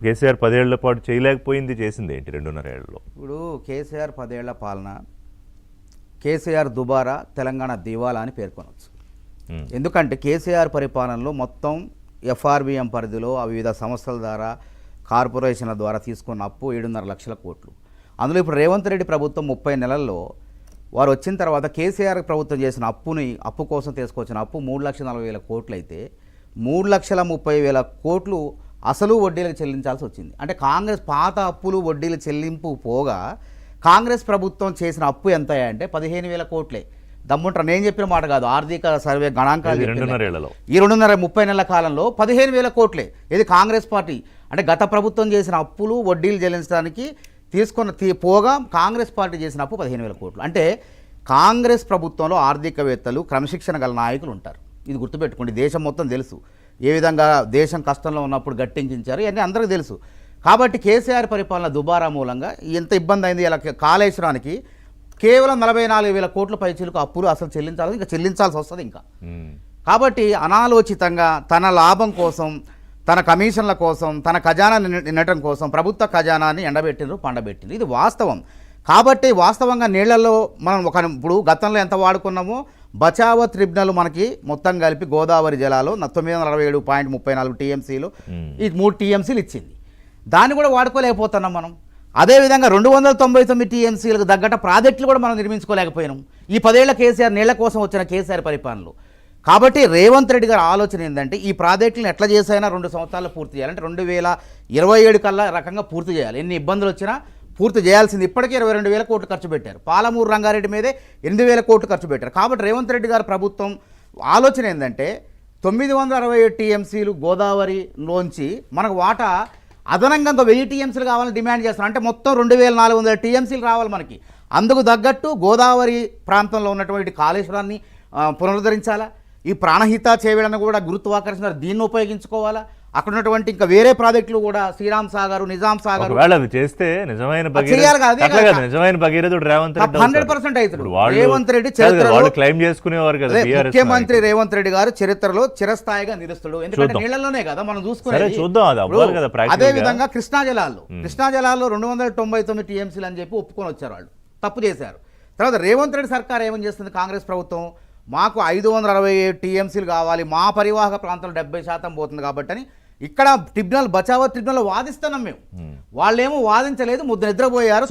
కేసీఆర్ 10 ఏళ్ల పాటు చేయలేకపోయింది చేసింది ఏంటి 2.5 ఏళ్లలో? ఇప్పుడు కేసీఆర్ 10 ఏళ్ల పాలన, కేసీఆర్ దుబారా తెలంగాణ దివాలా అని పేర్కొనవచ్చు. ఎందుకంటే కేసీఆర్ పరిపాలనలో మొత్తం ఎఫ్ఆర్బిఎం పరిధిలో వివిధ సంస్థల ద్వారా, కార్పొరేషన్ల ద్వారా తీసుకున్న అప్పు 7.5 లక్షల కోట్లు. అందులో ఇప్పుడు రేవంత్ రెడ్డి ప్రభుత్వం 30 నెలల్లో వారు వచ్చిన తర్వాత కేసీఆర్ ప్రభుత్వం చేసిన అప్పు కోసం తీసుకొచ్చిన అప్పు 3,40,000 కోట్లు అయితే 3,30,000 కోట్లు అసలు వడ్డీలకు చెల్లించాల్సి వచ్చింది. అంటే కాంగ్రెస్ పాత అప్పులు వడ్డీల చెల్లింపు పోగా కాంగ్రెస్ ప్రభుత్వం చేసిన అప్పు ఎంత అంటే 15,000 కోట్లే. దమ్ముంటారు, నేను చెప్పిన మాట కాదు, ఆర్థిక సర్వే గణాంకాలు. ఈ 2.5 నెలల కాలంలో 15,000 కోట్లే. ఇది కాంగ్రెస్ పార్టీ అంటే గత ప్రభుత్వం చేసిన అప్పులు వడ్డీలు చెల్లించడానికి పోగా కాంగ్రెస్ పార్టీ చేసిన అప్పు 15,000 కోట్లు. అంటే కాంగ్రెస్ ప్రభుత్వంలో ఆర్థికవేత్తలు, క్రమశిక్షణ గల నాయకులు ఉంటారు. ఇది గుర్తుపెట్టుకోండి. దేశం మొత్తం తెలుసు ఏ విధంగా దేశం కష్టంలో ఉన్నప్పుడు గట్టెంకించారు, ఇవన్నీ అందరికీ తెలుసు. కాబట్టి కేసీఆర్ పరిపాలన దుబారా మూలంగా ఎంత ఇబ్బంది అయింది. ఇలా కాళేశ్వరానికి కేవలం 44,000 కోట్ల పైచీలకు అప్పులు అసలు చెల్లించాల్సి వస్తుంది ఇంకా. కాబట్టి అనాలోచితంగా తన లాభం కోసం, తన కమిషన్ల కోసం, తన ఖజానా నిండటం కోసం ప్రభుత్వ ఖజానాన్ని ఎండబెట్టినరు, పండబెట్టినరు. ఇది వాస్తవం. కాబట్టి వాస్తవంగా నీళ్లలో మనం ఇప్పుడు గతంలో ఎంత వాడుకున్నామో బచావో ట్రిబ్యునల్ మనకి మొత్తం కలిపి గోదావరి జలాలు 967.34 టీఎంసీలు ఈ 3 టీఎంసీలు ఇచ్చింది. దాన్ని కూడా వాడుకోలేకపోతున్నాం మనం. అదేవిధంగా 299 టీఎంసీలకు తగ్గట్టు ప్రాజెక్టులు కూడా మనం నిర్మించుకోలేకపోయినాం ఈ 10 ఏళ్ల కేసీఆర్ నీళ్ల కోసం వచ్చిన కేసీఆర్ పరిపాలనలో. కాబట్టి రేవంత్ రెడ్డి గారి ఆలోచన ఏంటంటే ఈ ప్రాజెక్టులను ఎట్లా చేసైనా 2 సంవత్సరాలు పూర్తి చేయాలి. అంటే 2027 కల్లా రకంగా పూర్తి చేయాలి. ఎన్ని ఇబ్బందులు వచ్చినా పూర్తి చేయాల్సింది. ఇప్పటికే 22,000 కోట్లు ఖర్చు పెట్టారు. పాలమూరు రంగారెడ్డి మీదే 8,000 కోట్లు ఖర్చు పెట్టారు. కాబట్టి రేవంత్ రెడ్డి గారి ప్రభుత్వం ఆలోచన ఏంటంటే 967 టీఎంసీలు గోదావరిలోంచి మనకు వాటా అదనంగా ఇంకో 1000 టీఎంసీలు కావాలని డిమాండ్ చేస్తున్నారు. అంటే మొత్తం 2,400 టీఎంసీలు రావాలి మనకి. అందుకు తగ్గట్టు గోదావరి ప్రాంతంలో ఉన్నటువంటి కాళేశ్వరాన్ని పునరుద్ధరించాలా, ఈ ప్రాణహిత చేవేళను కూడా గురుత్వాకర్షణ దీన్ని ఉపయోగించుకోవాలా, అక్కడ ఉన్నటువంటి ఇంకా వేరే ప్రాజెక్టులు కూడా శ్రీరామ్ సాగర్, నిజాం సాగర్ చేస్తే నిజమైన రేవంత్ రెడ్డి చరిత్రలో క్లెయిమ్ చేసుకునేవారు కదా. ముఖ్యమంత్రి రేవంత్ రెడ్డి గారు చరిత్రలో చిరస్థాయిగా నిలుస్తాడు. ఎందుకంటే నీళ్లలోనే కదా మనం చూసుకునేది. అదే విధంగా కృష్ణా జలాల్లో 299 టీఎంసీలు అని చెప్పి ఒప్పుకొని వచ్చారు. వాళ్ళు తప్పు చేశారు. తర్వాత రేవంత్ రెడ్డి సర్కార్ ఏమని చేస్తుంది, కాంగ్రెస్ ప్రభుత్వం మాకు 567 టీఎంసీలు కావాలి, మా పరివాహక ప్రాంతంలో 70% పోతుంది కాబట్టి అని ఇక్కడ ట్రిబ్యునల్ బచావో ట్రిబ్యునల్ వాదిస్తున్నాం మేము. వాళ్ళేమో వాదించలేదు, ముద్ద నిద్రపోయారు.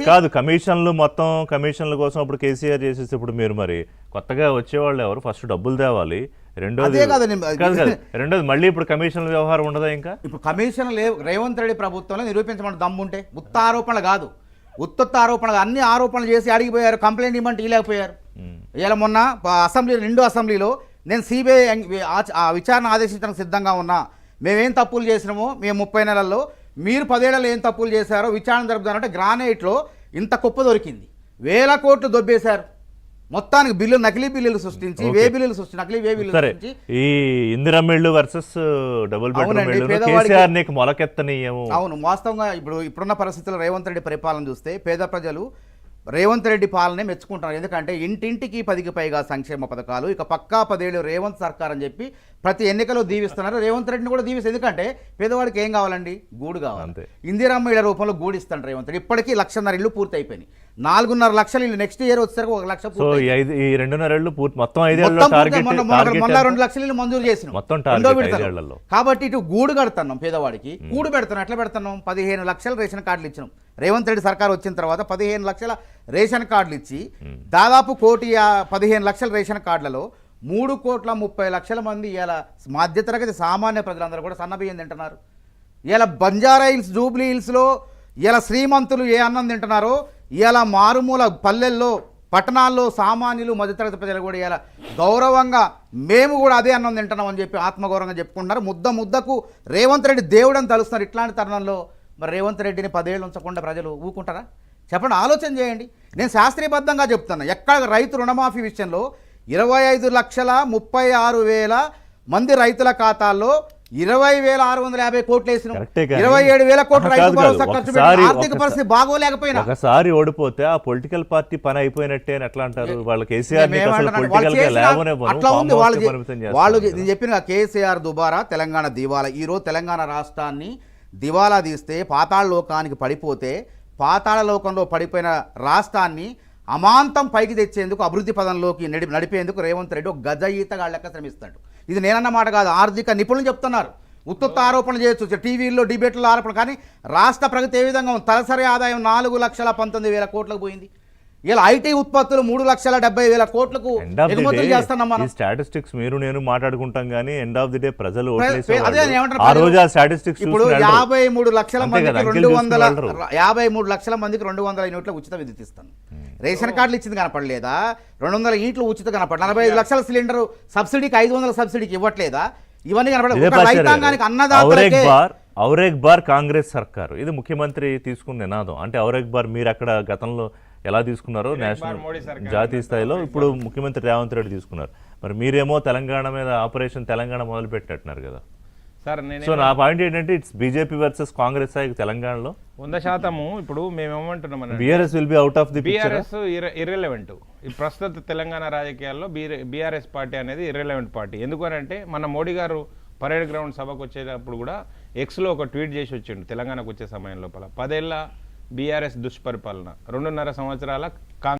కాదు కమిషన్లు మొత్తం కమిషన్ల కోసం అప్పుడు కేసీఆర్ చేసేసి ఇప్పుడు మీరు మరి కొత్తగా వచ్చేవాళ్ళు ఎవరు ఫస్ట్ డబ్బులు తేవాలి, రెండోది మళ్ళీ ఇప్పుడు కమిషన్ల వ్యవహారం ఉండదా? ఇంకా ఇప్పుడు కమిషన్ రేవంత్ రెడ్డి ప్రభుత్వంలో నిరూపించమని దమ్ముంటే ఉత్త ఆరోపణలు కాదు, ఉత్తొత్త ఆరోపణలు అన్ని ఆరోపణలు చేసి అడిగిపోయారు. కంప్లైంట్ ఇవ్వమంటే ఇవ్వలేకపోయారు. ఇలా మొన్న రెండు అసెంబ్లీలో నేను సిబిఐ విచారణ ఆదేశించడానికి సిద్ధంగా ఉన్నా, మేమేం తప్పులు చేసినామో మేము 30 నెలల్లో, మీరు 10 ఏళ్లలో ఏం తప్పులు చేశారో విచారణ జరుపుతారంటే గ్రానైట్లో ఇంత కుప్ప దొరికింది. 1000 కోట్లు దొబ్బేశారు. మొత్తానికి బిల్లు నకిలీ బిల్లులు సృష్టించి నకిలీ వే బిల్లు సృష్టించి ఈ ఇందిరమ్మిళ్ళు వర్సెస్ డబుల్ బెడ్రూమ్ మొలకెత్తనీయము. అవును, వాస్తవంగా ఇప్పుడున్న పరిస్థితుల్లో రేవంత్ రెడ్డి పరిపాలన చూస్తే పేద ప్రజలు రేవంత్ రెడ్డి పాలనే మెచ్చుకుంటున్నారు. ఎందుకంటే ఇంటింటికి 10కి పైగా సంక్షేమ పథకాలు, ఇక పక్కా 10 ఏళ్ళు రేవంత్ సర్కార్ అని చెప్పి ప్రతి ఎన్నికలో దీవిస్తున్నారు. రేవంత్ రెడ్డిని కూడా దీవిస్తారు. ఎందుకంటే పేదవాడికి ఏం కావాలండి, గూడు కావాలి. ఇందిరమ్మ ఇళ్ల రూపంలో గూడు ఇస్తాడు రేవంత్ రెడ్డి. ఇప్పటికీ 1,50,000 ఇళ్ళు పూర్తి అయిపోయినాయి. 4.5 లక్షల ఇల్లు నెక్స్ట్ ఇయర్ వచ్చేసరికి 1 లక్ష. మొత్తం 2 లక్షల ఇల్లు మంజూరు చేసినాం. కాబట్టి ఇటు గూడు కడుతున్నాం, పేదవాడికి గూడు పెడుతున్నాం. ఎట్లా పెడుతున్నాం, 15 లక్షల రేషన్ కార్డులు ఇచ్చినాం. రేవంత్ రెడ్డి సర్కార్ వచ్చిన తర్వాత 15 లక్షల రేషన్ కార్డులు ఇచ్చి దాదాపు 1,15 లక్షల రేషన్ కార్డులలో 3,30,00,000 మంది ఇలా మధ్యతరగతి సామాన్య ప్రజలందరూ కూడా సన్నబియ్యం తింటున్నారు. ఇలా బంజారా హిల్స్, జూబ్లీ హిల్స్లో ఇలా శ్రీమంతులు ఏ అన్నం తింటున్నారో ఇలా మారుమూల పల్లెల్లో, పట్టణాల్లో సామాన్యులు, మధ్యతరగతి ప్రజలు కూడా ఇలా గౌరవంగా మేము కూడా అదే అన్నం తింటున్నాం అని చెప్పి ఆత్మగౌరవంగా చెప్పుకుంటున్నారు. ముద్దకు రేవంత్ రెడ్డి దేవుడని తలుస్తున్నారు. ఇట్లాంటి తరుణంలో మరి రేవంత్ రెడ్డిని 10 ఏళ్ళు ఉంచకుండా ప్రజలు ఊరుకుంటారా? చెప్పండి, ఆలోచన చేయండి. నేను శాస్త్రీయబద్ధంగా చెప్తున్నా. ఎక్కడ రైతు రుణమాఫీ విషయంలో 25,36,000 మంది రైతుల ఖాతాల్లో 20,650 కోట్లు వేసినాం. 27,000 కోట్లు రైతు భరోసా ఖర్చు పెట్టి ఆర్థిక పరిస్థితి బాగోలేకపోయినా ఒకసారి ఓడిపోతే ఆ పొలిటికల్ పార్టీ పని అయిపోయినట్టే ఎట్లా అంటారు? వాళ్ళు కేసీఆర్ అట్లా ఉంది. వాళ్ళు నేను చెప్పిన కేసీఆర్ దుబారా తెలంగాణ దివాలా. ఈరోజు తెలంగాణ రాష్ట్రాన్ని దివాలా తీస్తే పాతాళ లోకానికి పడిపోతే పాతాళ లోకంలో పడిపోయిన రాష్ట్రాన్ని అమాంతం పైకి తెచ్చేందుకు అభివృద్ధి పదంలోకి నడిపేందుకు రేవంత్ రెడ్డి ఒక గజ ఈతగాళ్ళ లెక్క శ్రమిస్తాడు. ఇది నేనన్న మాట కాదు, ఆర్థిక నిపుణులు చెప్తున్నారు. ఉత్తుత్త ఆరోపణలు చేయొచ్చు, టీవీల్లో డిబేట్లో ఆరోపణలు, కానీ రాష్ట్ర ప్రగతి ఏ విధంగా ఉంది? తలసరి ఆదాయం 4,19,000 కోట్లకు పోయింది. ఇలా ఐటీ ఉత్పత్తులు 3,70,000 కోట్లకు ఎగుమతులు చేస్తున్నాం మనం. స్టాటిస్టిక్స్ మీరు నేను మాట్లాడుకుంటాం కానీ ఎండ్ ఆఫ్ ది డే ప్రజలు అదే ఏమంటారు, ఆ రోజు ఆ స్టాటిస్టిక్స్ ఇప్పుడు 53 లక్షల మందికి 53 లక్షల మందికి 200 యూనిట్ల ఉచిత విద్యుత్ ఇస్తాను. రేషన్ కార్డులు ఇచ్చింది కనపడలేదా? 200 యూనిట్లు ఉచిత కనపడ, 45 లక్షల సిలిండర్ సబ్సిడీకి 500 సబ్సిడీకి ఇవ్వట్లేదా? ఇవన్నీ కనపడలేదు. రైతాంగానికి అన్నదాతలకే ఔరేక్ బార్ కాంగ్రెస్ సర్కారు, ఇది ముఖ్యమంత్రి తీసుకున్న నినాదం. అంటే ఔరేక్ బార్ మీరు అక్కడ గతంలో ఎలా తీసుకున్నారో నేషనల్ జాతీయ స్థాయిలో ఇప్పుడు ముఖ్యమంత్రి రేవంత్ రెడ్డి తీసుకున్నారు. మరి మీరేమో తెలంగాణ మీద ఆపరేషన్ తెలంగాణ మొదలు పెట్టినట్టున్నారు కదా సార్. సో నా పాయింట్ ఏంటంటే ఇట్స్ బీజేపీ వర్సెస్ కాంగ్రెస్ తెలంగాణలో 100% ఇప్పుడు మేము ఏమంటున్నాం, BRS will be out of the picture. BRS irrelevant ఈ ప్రస్తుత తెలంగాణ రాజకీయాల్లో. బీఆర్ఎస్ పార్టీ అనేది ఇర్రెలెవెంట్ పార్టీ. ఎందుకనంటే మన మోడీ గారు పరేడ్ గ్రౌండ్ సభకు వచ్చేటప్పుడు కూడా ఎక్స్లో ఒక ట్వీట్ చేసి వచ్చిండు తెలంగాణకు వచ్చే సమయం లోపల 10 ఏళ్ల బీఆర్ఎస్ దుష్పరిపాలన, 2.5 సంవత్సరాల